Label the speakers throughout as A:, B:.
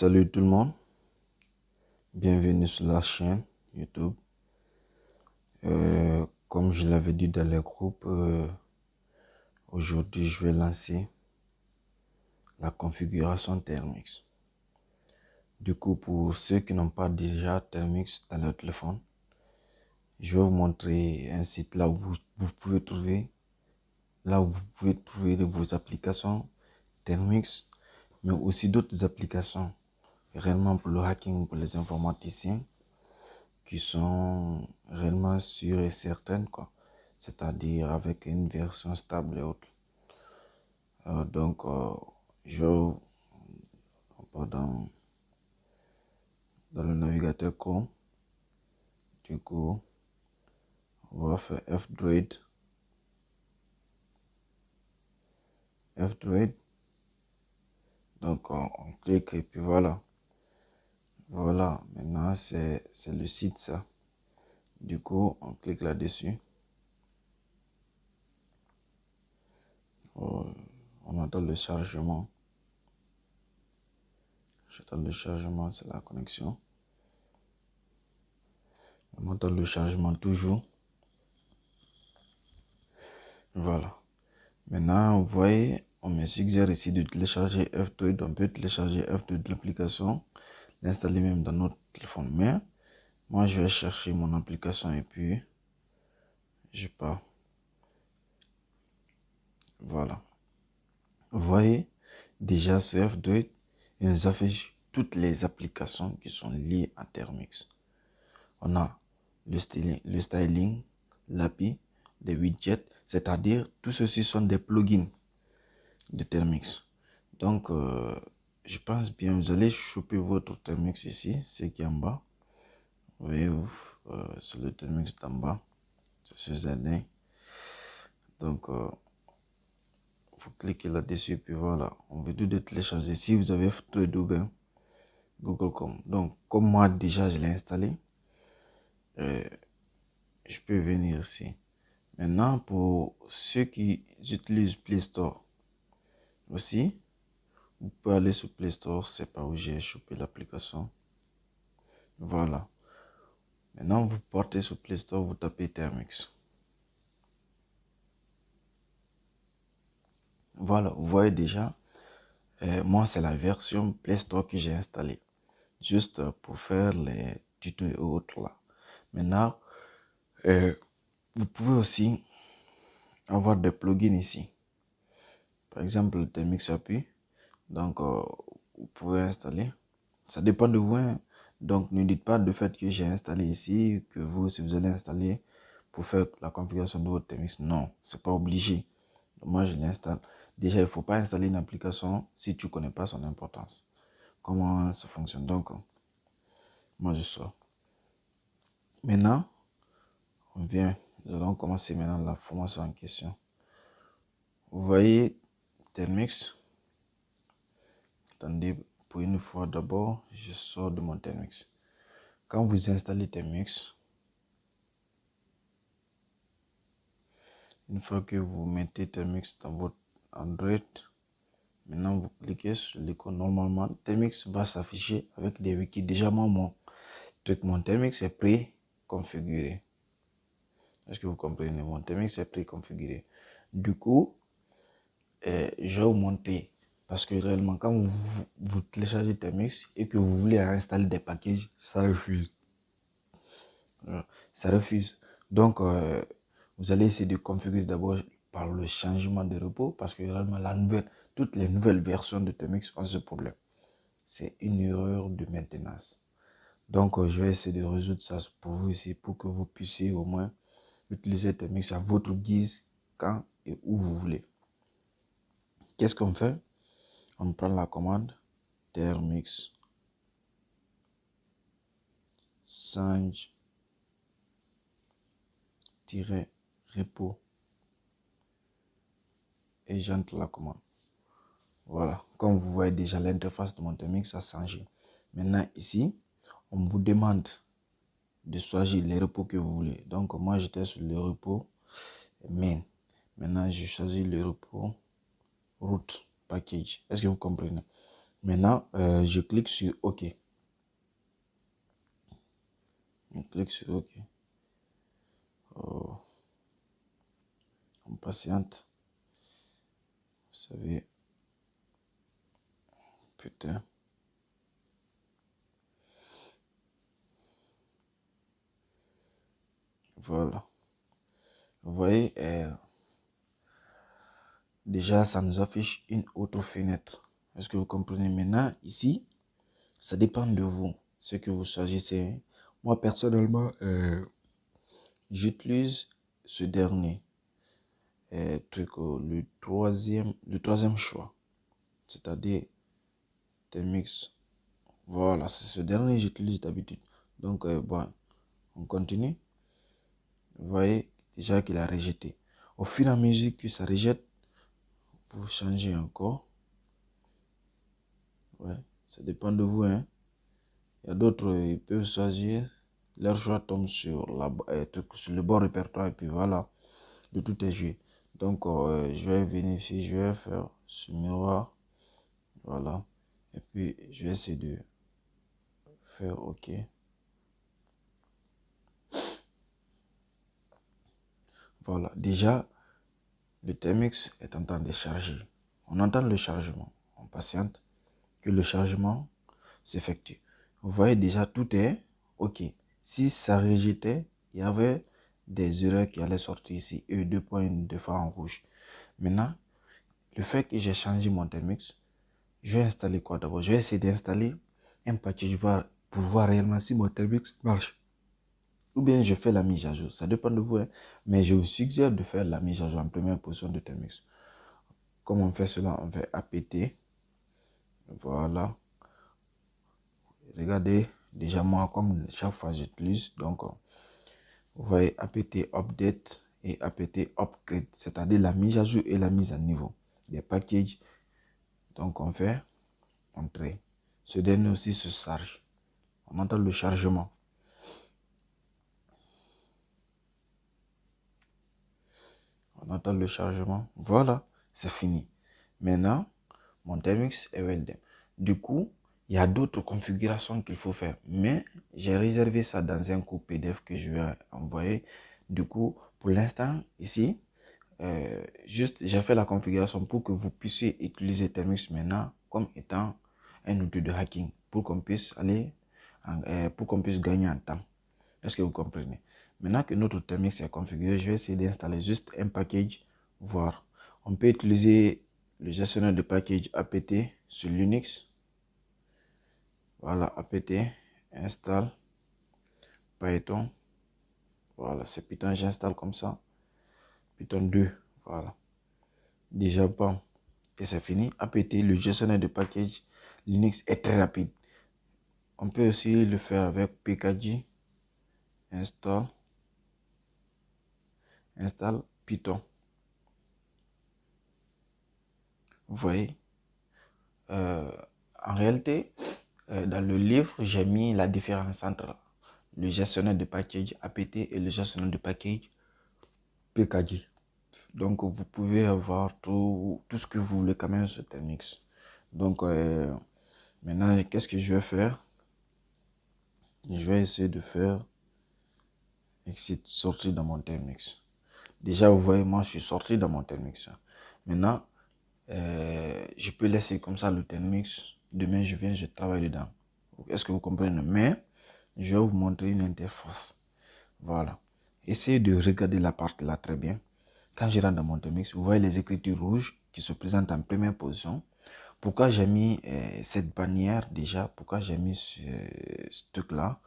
A: Salut tout le monde, bienvenue sur la chaîne YouTube. Comme je l'avais dit dans les groupes, aujourd'hui je vais lancer la configuration Thermix. Du coup, pour ceux qui n'ont pas déjà Thermix dans leur téléphone, je vais vous montrer un site là où vous pouvez trouver vos applications Thermix, mais aussi d'autres applications réellement pour le hacking, pour les informaticiens, qui sont réellement sûres et certaines, quoi. C'est-à-dire avec une version stable et autres. Donc, je vais dans le navigateur Chrome. Du coup, on va faire F-Droid. Donc, on clique et puis voilà. Voilà, maintenant c'est le site ça. Du coup, on clique là-dessus. On attend le chargement. J'attends le chargement, c'est la connexion. On attend le chargement toujours. Voilà. Maintenant, vous voyez, on me suggère ici de télécharger F-Droid. On peut télécharger F-Droid de l'application, l'installer même dans notre téléphone. Mais moi, je vais chercher mon application et puis je pars. Voilà. Vous voyez, déjà sur F-Droid, il nous affiche toutes les applications qui sont liées à Thermix. On a le styling, l'API, des widgets, c'est-à-dire tout ceci sont des plugins de Thermix. Donc, je pense bien, vous allez choper votre Thermix ici, c'est qui est en bas. Vous voyez, c'est le Thermix d'en bas, c'est ce ZD. Donc, vous cliquez là-dessus, puis voilà, on veut tout de télécharger. Si vous avez fait Google Chrome. Donc, comme moi déjà je l'ai installé, je peux venir ici. Maintenant, pour ceux qui utilisent Play Store aussi, vous pouvez aller sur Play Store, c'est pas où j'ai chopé l'application. Voilà. Maintenant, vous partez sur Play Store, vous tapez Thermix. Voilà, vous voyez déjà, moi c'est la version Play Store que j'ai installée. Juste pour faire les tutos et autres là. Maintenant, vous pouvez aussi avoir des plugins ici. Par exemple, le Thermix API. Donc, vous pouvez installer. Ça dépend de vous, hein. Donc, ne dites pas de fait que j'ai installé ici, que vous, si vous allez installer pour faire la configuration de votre Thermix. Non, c'est pas obligé. Donc, moi, je l'installe. Déjà, il ne faut pas installer une application si tu ne connais pas son importance. Comment ça fonctionne. Donc, moi, je sors. Maintenant, nous allons commencer maintenant la formation en question. Vous voyez, Thermix. Attendez, pour une fois d'abord, je sors de mon Thermix. Quand vous installez Thermix, une fois que vous mettez Thermix dans votre Android, maintenant vous cliquez sur l'icône. Normalement, Thermix va s'afficher avec des wikis. Déjà, moi, mon Thermix est préconfiguré. Est-ce que vous comprenez? Mon Thermix est préconfiguré. Du coup, je vais vous montrer. Parce que réellement, quand vous téléchargez Thermix et que vous voulez installer des packages, ça refuse. Ça refuse. Donc, vous allez essayer de configurer d'abord par le changement de repos parce que réellement, toutes les nouvelles versions de Thermix ont ce problème. C'est une erreur de maintenance. Donc, je vais essayer de résoudre ça pour vous ici pour que vous puissiez au moins utiliser Thermix à votre guise quand et où vous voulez. Qu'est-ce qu'on fait? On prend la commande Thermix change-repo et j'entre la commande. Voilà, comme vous voyez déjà, l'interface de mon Thermix a changé. Maintenant ici, on vous demande de choisir les repos que vous voulez. Donc moi j'étais sur le repos main. Maintenant je choisis le repos root package. Est-ce que vous comprenez? Maintenant, je clique sur OK. On clique sur OK. Oh, on patiente. Vous savez, putain. Voilà. Vous voyez, déjà, ça nous affiche une autre fenêtre. Est-ce que vous comprenez? Maintenant, ici, ça dépend de vous, ce que vous choisissez. Moi, personnellement, j'utilise ce dernier truc, le troisième choix, c'est-à-dire Temix. Voilà, c'est ce dernier que j'utilise d'habitude. Donc, bon, on continue. Vous voyez déjà qu'il a rejeté. Au fur et à mesure que ça rejette, vous changez encore. Ouais, ça dépend de vous, hein. Il y a d'autres, ils peuvent choisir. Leur choix tombe sur sur le bon répertoire et puis voilà, le tout est joué. Donc, je vais venir ici, je vais faire ce miroir. Voilà. Et puis, je vais essayer de faire OK. Voilà. Déjà, le TMX est en train de charger. On entend le chargement. On patiente que le chargement s'effectue. Vous voyez déjà, tout est OK. Si ça rejetait, il y avait des erreurs qui allaient sortir ici. Et deux points de fois en rouge. Maintenant, le fait que j'ai changé mon TMX, je vais installer quoi d'abord? Je vais essayer d'installer un package pour voir réellement si mon TMX marche. Ou bien je fais la mise à jour. Ça dépend de vous, hein. Mais je vous suggère de faire la mise à jour en première position de TMX. Comment on fait cela? On fait apt. Voilà. Regardez, déjà moi, comme chaque fois j'utilise, donc vous voyez apt update et apt upgrade, c'est-à-dire la mise à jour et la mise à niveau des packages. Donc on fait entrer. Ce dernier aussi se charge. On entend le chargement. On entend le chargement. Voilà, c'est fini. Maintenant, mon TMX est weldé. Du coup, il y a d'autres configurations qu'il faut faire. Mais j'ai réservé ça dans un cours PDF que je vais envoyer. Du coup, pour l'instant, ici, juste j'ai fait la configuration pour que vous puissiez utiliser TMX maintenant comme étant un outil de hacking pour qu'on puisse pour qu'on puisse gagner en temps. Est-ce que vous comprenez? Maintenant que notre TMX est configuré, je vais essayer d'installer juste un package, voir. On peut utiliser le gestionnaire de package apt sur Linux. Voilà, apt install Python. Voilà, c'est Python, j'installe comme ça. Python 2, voilà. Déjà bon, et c'est fini. Apt, le gestionnaire de package Linux est très rapide. On peut aussi le faire avec pkg install Python. Vous voyez, en réalité, dans le livre, j'ai mis la différence entre le gestionnaire de package apt et le gestionnaire de package pkg. Donc, vous pouvez avoir tout ce que vous voulez quand même sur TMX. Donc, maintenant, qu'est-ce que je vais faire? Je vais essayer de faire exit sortir dans mon TMX. Déjà, vous voyez, moi, je suis sorti dans mon TMX. Maintenant, je peux laisser comme ça le TMX. Demain, je viens, je travaille dedans. Est-ce que vous comprenez? Mais, je vais vous montrer une interface. Voilà. Essayez de regarder la partie là très bien. Quand je rentre dans mon TMX, vous voyez les écritures rouges qui se présentent en première position. Pourquoi j'ai mis cette bannière déjà? Pourquoi j'ai mis ce truc-là?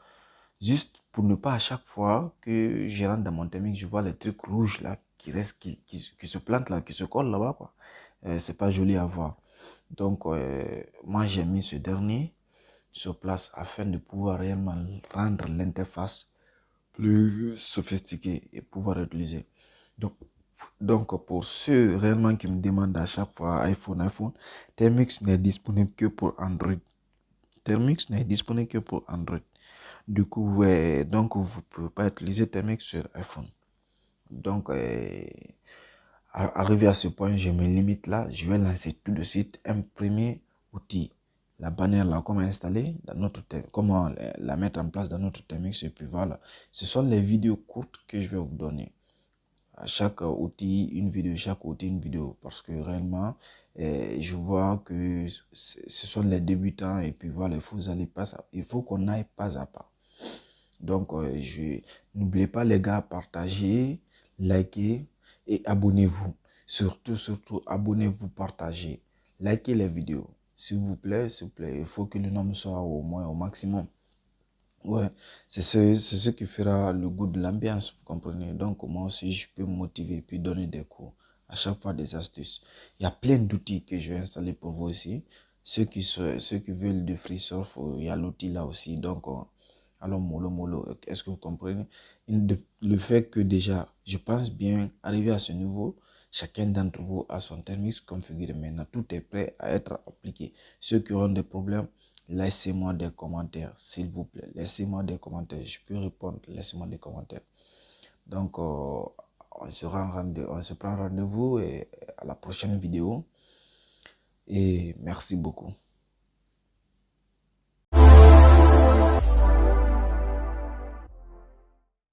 A: Juste pour ne pas à chaque fois que je rentre dans mon TMX, je vois les trucs rouges là qui restent, qui se plantent là, qui se collent là-bas, quoi. C'est pas joli à voir. Donc, moi j'ai mis ce dernier sur place afin de pouvoir réellement rendre l'interface plus sophistiquée et pouvoir utiliser. Donc, pour ceux réellement qui me demandent à chaque fois iPhone, Termux n'est disponible que pour Android. Termux n'est disponible que pour Android. Du coup, ouais, donc vous ne pouvez pas utiliser Termux sur iPhone. Donc, arrivé à ce point, je me limite là. Je vais lancer tout de suite un premier outil la bannière là, comment installer dans notre thème, comment la mettre en place dans notre TMX. Et puis voilà, ce sont les vidéos courtes que je vais vous donner. À chaque outil, une vidéo, chaque outil, une vidéo. Parce que réellement, je vois que ce sont les débutants. Et puis voilà, il faut qu'on aille pas à pas. Donc, n'oubliez pas les gars, partagez, likez et abonnez-vous. Surtout, surtout, abonnez-vous, partagez. Likez les vidéos. S'il vous plaît, s'il vous plaît. Il faut que le nombre soit au moins au maximum. Ouais, c'est ce qui fera le goût de l'ambiance, vous comprenez. Donc, moi aussi, je peux me motiver puis donner des cours. À chaque fois, des astuces. Il y a plein d'outils que je vais installer pour vous aussi. Ceux qui veulent du free surf, il y a l'outil là aussi. Donc, alors, mollo, est-ce que vous comprenez? Le fait que déjà, je pense bien arriver à ce niveau, chacun d'entre vous a son thermix configuré. Maintenant, tout est prêt à être appliqué. Ceux qui auront des problèmes, laissez-moi des commentaires, s'il vous plaît. Laissez-moi des commentaires. Je peux répondre. Laissez-moi des commentaires. Donc, on se prend rendez-vous et à la prochaine vidéo. Et merci beaucoup.